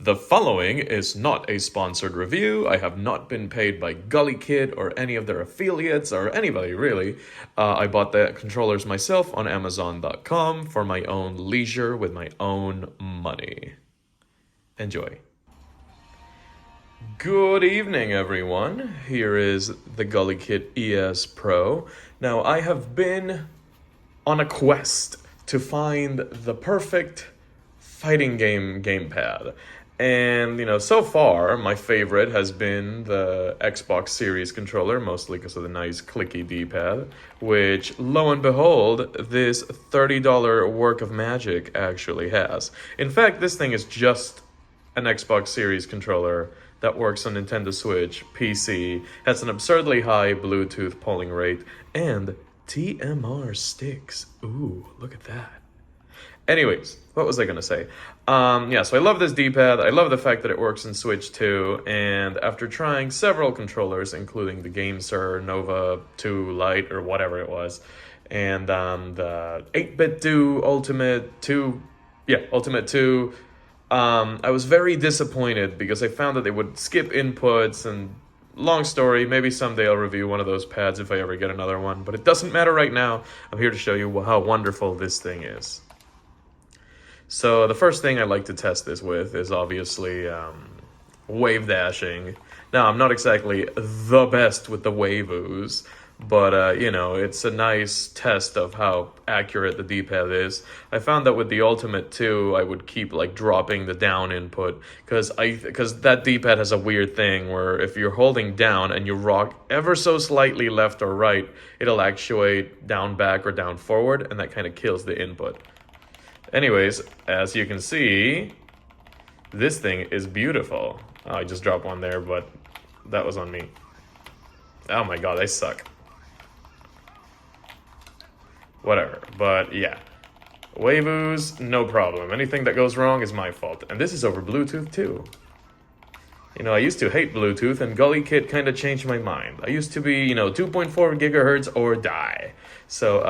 The following is not a sponsored review. I have not been paid by Gulikit or any of their affiliates or anybody really. I bought the controllers myself on Amazon.com for my own leisure with my own money. Enjoy. Good evening, everyone. Here is the Gulikit ES Pro. Now, I have been on a quest to find the perfect fighting game gamepad. And, so far, my favorite has been the Xbox Series controller, mostly because of the nice clicky D-pad, which, lo and behold, this $30 work of magic actually has. In fact, this thing is just an Xbox Series controller that works on Nintendo Switch, PC, has an absurdly high Bluetooth polling rate, and TMR sticks. Ooh, look at that. Anyways, what was I going to say? So I love this D-pad. I love the fact that it works in Switch too. And after trying several controllers, including the GameSir Nova 2 Lite or whatever it was, and the 8-bit 2 Ultimate 2, Ultimate 2, I was very disappointed because I found that they would skip inputs and long story, maybe someday I'll review one of those pads if I ever get another one, but it doesn't matter right now. I'm here to show you how wonderful this thing is. So the first thing I like to test this with is obviously wave dashing. Now, I'm not exactly the best with the wave ooze, but it's a nice test of how accurate the D-pad is. I found that with the Ultimate 2, I would keep dropping the down input because that D-pad has a weird thing where if you're holding down and you rock ever so slightly left or right, it'll actuate down back or down forward, and that kind of kills the input. Anyways, as you can see, this thing is beautiful. Oh, I just dropped one there, but that was on me. Oh my god, I suck. Whatever, but yeah. Wave ooze, no problem. Anything that goes wrong is my fault. And this is over Bluetooth too. I used to hate Bluetooth, and Gulikit kind of changed my mind. I used to be, 2.4 gigahertz or die. So,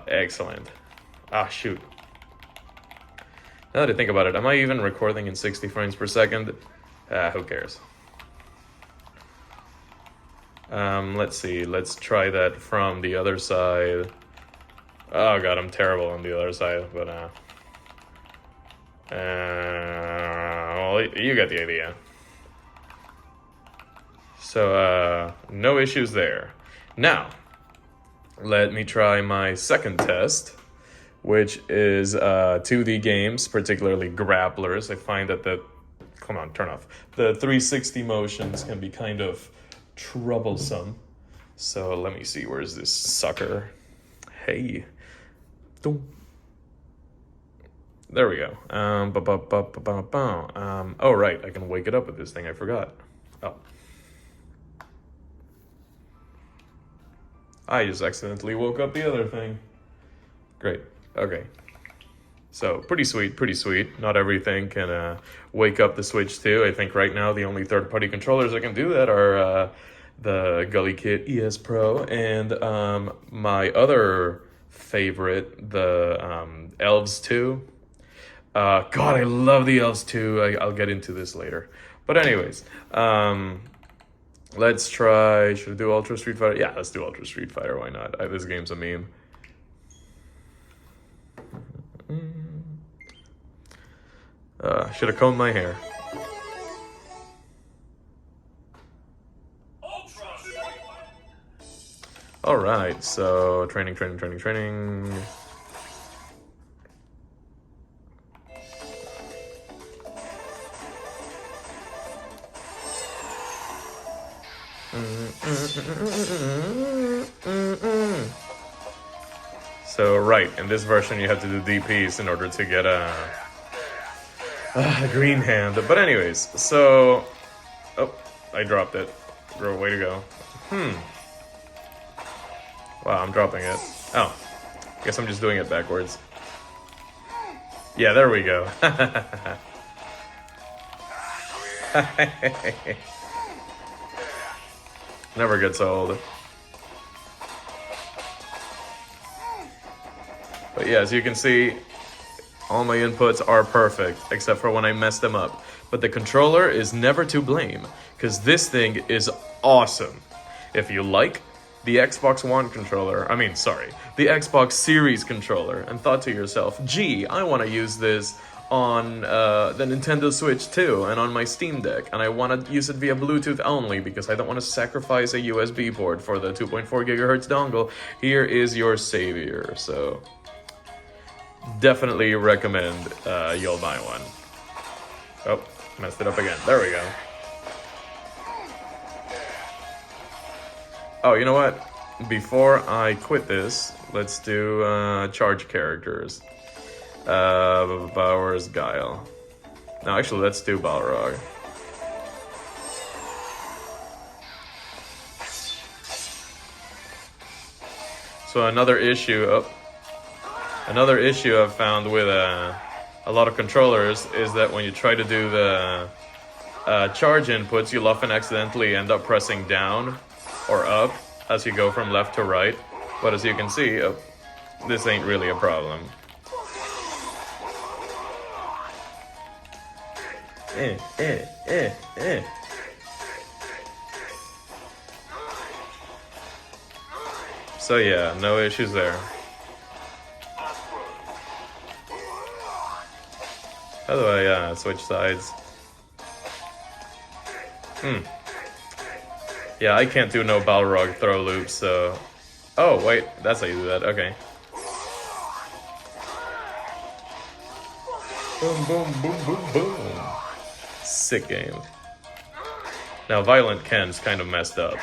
excellent. Ah, shoot. Now that I think about it, am I even recording in 60 frames per second? Who cares? Let's see. Let's try that from the other side. Oh god, I'm terrible on the other side, but well, you get the idea. So, no issues there. Now, let me try my second test, which is 2D games, particularly grapplers. I find that come on, turn off. The 360 motions can be kind of troublesome. So let me see, where's this sucker? Hey. There we go. Oh, right, I can wake it up with this thing, I forgot. Oh. I just accidentally woke up the other thing. Great. Okay, so pretty sweet. Not everything can wake up the Switch too. I think right now the only third-party controllers that can do that are the Gulikit ES Pro and my other favorite, the Elves 2. God, I love the Elves 2. I'll get into this later. But anyways, let's try, should I do Ultra Street Fighter? Yeah, let's do Ultra Street Fighter, why not? This game's a meme. Should have combed my hair. Alright, so training. So, right, in this version you have to do DPs in order to get a green hand. But anyways, so... Oh, I dropped it. Way to go. Wow, I'm dropping it. Oh, guess I'm just doing it backwards. Yeah, there we go. Never gets old. But yeah, as you can see, All my inputs are perfect, except for when I mess them up. But the controller is never to blame, because this thing is awesome. If you like the Xbox One controller, the Xbox Series controller, and thought to yourself, gee, I want to use this on the Nintendo Switch too, and on my Steam Deck, and I want to use it via Bluetooth only because I don't want to sacrifice a USB port for the 2.4 gigahertz dongle, here is your savior. So definitely recommend you'll buy one. Oh, messed it up again. There we go. Oh, you know what? Before I quit this, let's do charge characters. Bowers Guile. No, actually, let's do Balrog. So another issue I've found with a lot of controllers is that when you try to do the charge inputs, you'll often accidentally end up pressing down or up as you go from left to right. But as you can see, this ain't really a problem. So yeah, no issues there. How do I switch sides? Yeah, I can't do no Balrog throw loops, so... Oh, wait, that's how you do that, okay. Boom, boom, boom, boom, boom. Sick game. Now, Violent Ken's kind of messed up.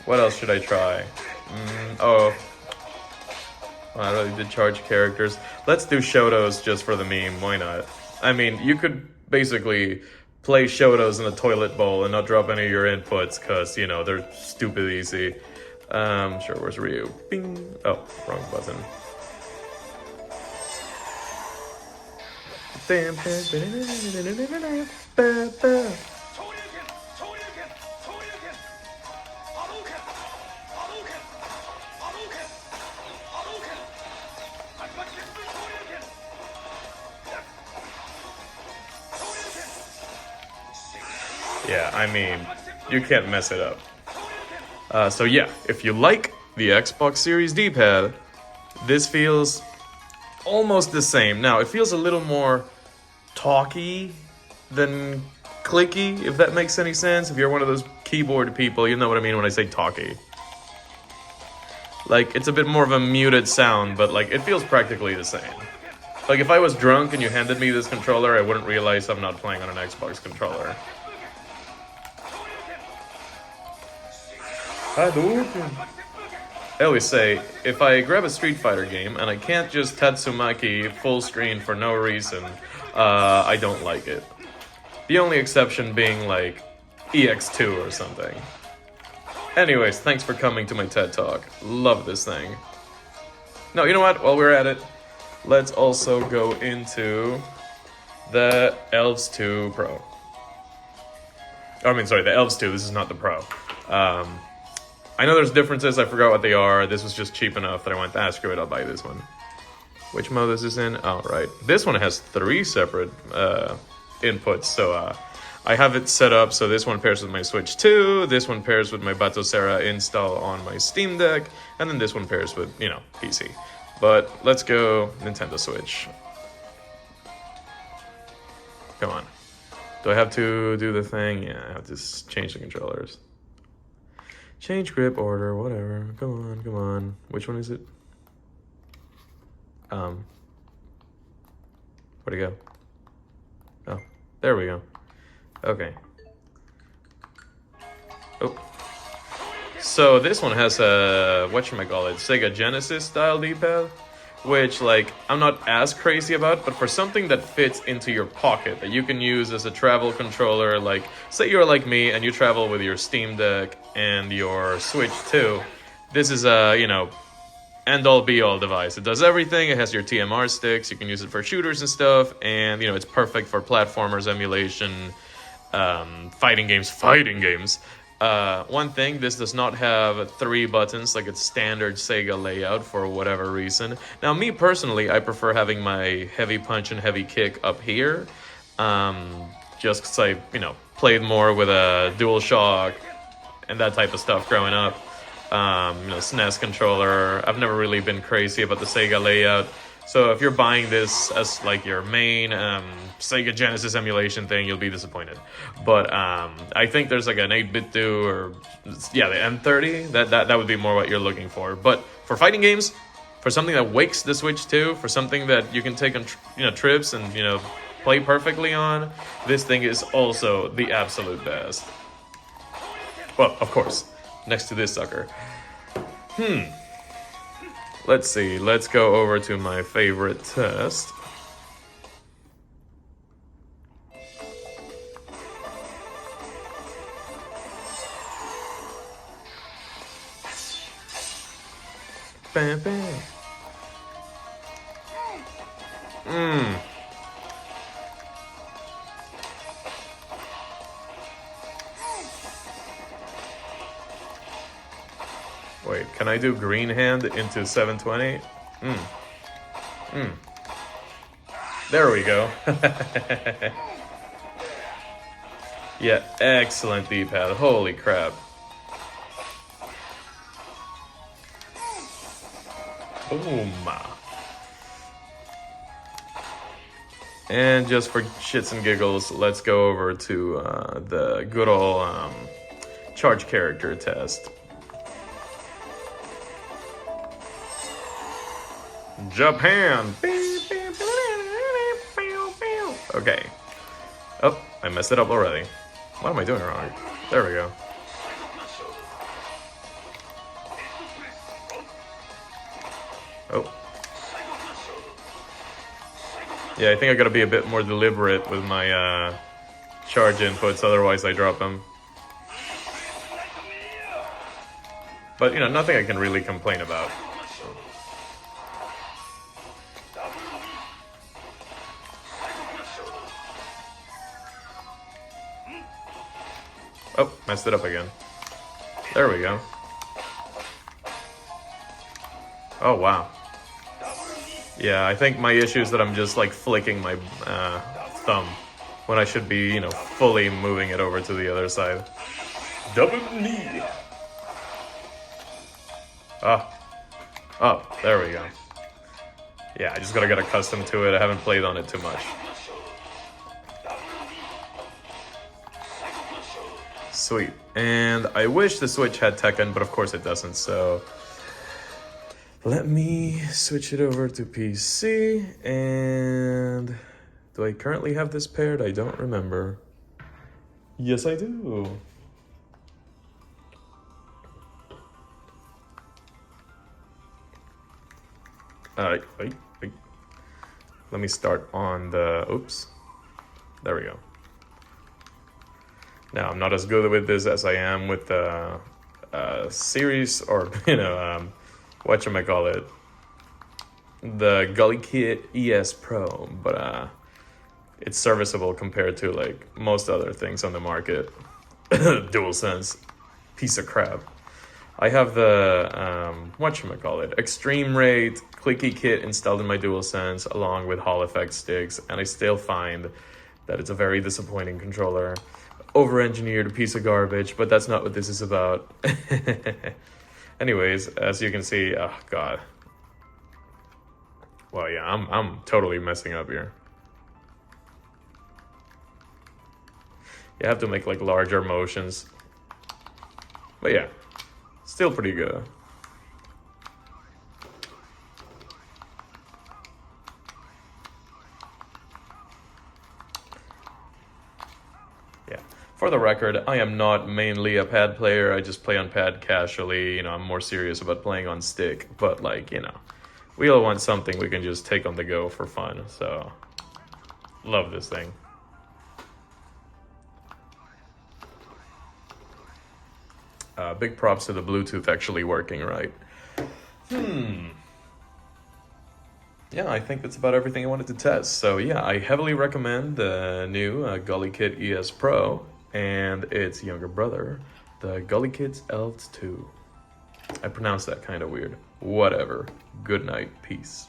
What else should I try? I really did charge characters. Let's do Shotos just for the meme, why not? I mean, you could basically play Shotos in a toilet bowl and not drop any of your inputs, because, you know, they're stupid easy. Sure, where's Ryu? Bing! Oh, wrong button. Yeah, I mean, you can't mess it up. So yeah, if you like the Xbox Series D-pad, this feels almost the same. Now, it feels a little more talky than clicky, if that makes any sense. If you're one of those keyboard people, you know what I mean when I say talky. Like, it's a bit more of a muted sound, but like, it feels practically the same. Like, if I was drunk and you handed me this controller, I wouldn't realize I'm not playing on an Xbox controller. I always say, if I grab a Street Fighter game and I can't just Tatsumaki full screen for no reason, I don't like it. The only exception being like EX2 or something. Anyways, thanks for coming to my TED Talk. Love this thing. No, you know what? While we're at it, let's also go into the Elves 2 Pro. The Elves 2. This is not the Pro. I know there's differences, I forgot what they are. This was just cheap enough that I went, screw it, I'll buy this one. Which mode is this in? Oh, right. This one has 3 separate inputs, so I have it set up so this one pairs with my Switch 2, this one pairs with my Batocera install on my Steam Deck, and then this one pairs with, you know, PC. But let's go Nintendo Switch. Come on. Do I have to do the thing? Yeah, I have to change the controllers. Change grip order, whatever. Come on. Which one is it? Where'd it go? Oh, there we go. Okay. Oh. So this one has a, whatchamacallit, Sega Genesis style D-pad, which, like, I'm not as crazy about, but for something that fits into your pocket, that you can use as a travel controller, like, say you're like me and you travel with your Steam Deck and your Switch 2, this is a, you know, end-all be-all device. It does everything. It has your TMR sticks. You can use it for shooters and stuff, and, you know, it's perfect for platformers, emulation, fighting games. One thing, this does not have 3 buttons like its standard Sega layout for whatever reason. Now, me personally, I prefer having my heavy punch and heavy kick up here. Just because I, played more with a DualShock and that type of stuff growing up. SNES controller. I've never really been crazy about the Sega layout. So if you're buying this as like your main Sega Genesis emulation thing, you'll be disappointed. But I think there's like an 8-bit do, or yeah, the M30. That would be more what you're looking for. But for fighting games, for something that wakes the Switch too, for something that you can take on trips and play perfectly on, this thing is also the absolute best. Well, of course, next to this sucker. Let's see, let's go over to my favorite test. Bam, bam. Wait, can I do green hand into 720? There we go. Yeah, excellent D-pad. Holy crap. Boom. And just for shits and giggles, let's go over to the good old charge character test. Japan. Okay. Oh, I messed it up already. What am I doing wrong? There we go. Oh. Yeah, I think I gotta be a bit more deliberate with my charge inputs, otherwise I drop them. But, nothing I can really complain about. Oh, messed it up again. There we go. Oh, wow. Yeah, I think my issue is that I'm just, flicking my thumb when I should be, fully moving it over to the other side. Double knee. Oh, there we go. Yeah, I just gotta get accustomed to it. I haven't played on it too much. Sweet. And I wish the Switch had Tekken, but of course it doesn't, so let me switch it over to PC. And do I currently have this paired? I don't remember. Yes, I do. Wait. Let me start on the, oops. There we go. Now, I'm not as good with this as I am with the series, or, whatchamacallit, the Gulikit ES Pro, but it's serviceable compared to, most other things on the market. DualSense, piece of crap. I have the, Extreme Rate Clicky Kit installed in my DualSense, along with Hall Effect sticks, and I still find that it's a very disappointing controller. Over-engineered piece of garbage, but that's not what this is about. Anyways, as you can see, oh god. Well, yeah, I'm totally messing up here. You have to make larger motions. But yeah, still pretty good. For the record, I am not mainly a pad player. I just play on pad casually. I'm more serious about playing on stick. But, we all want something we can just take on the go for fun. So, love this thing. Big props to the Bluetooth actually working right. Yeah, I think that's about everything I wanted to test. So, yeah, I heavily recommend the new Gulikit ES Pro and its younger brother, The Gulikit's Elves 2. I pronounced that kind of weird. Whatever. Good night. Peace.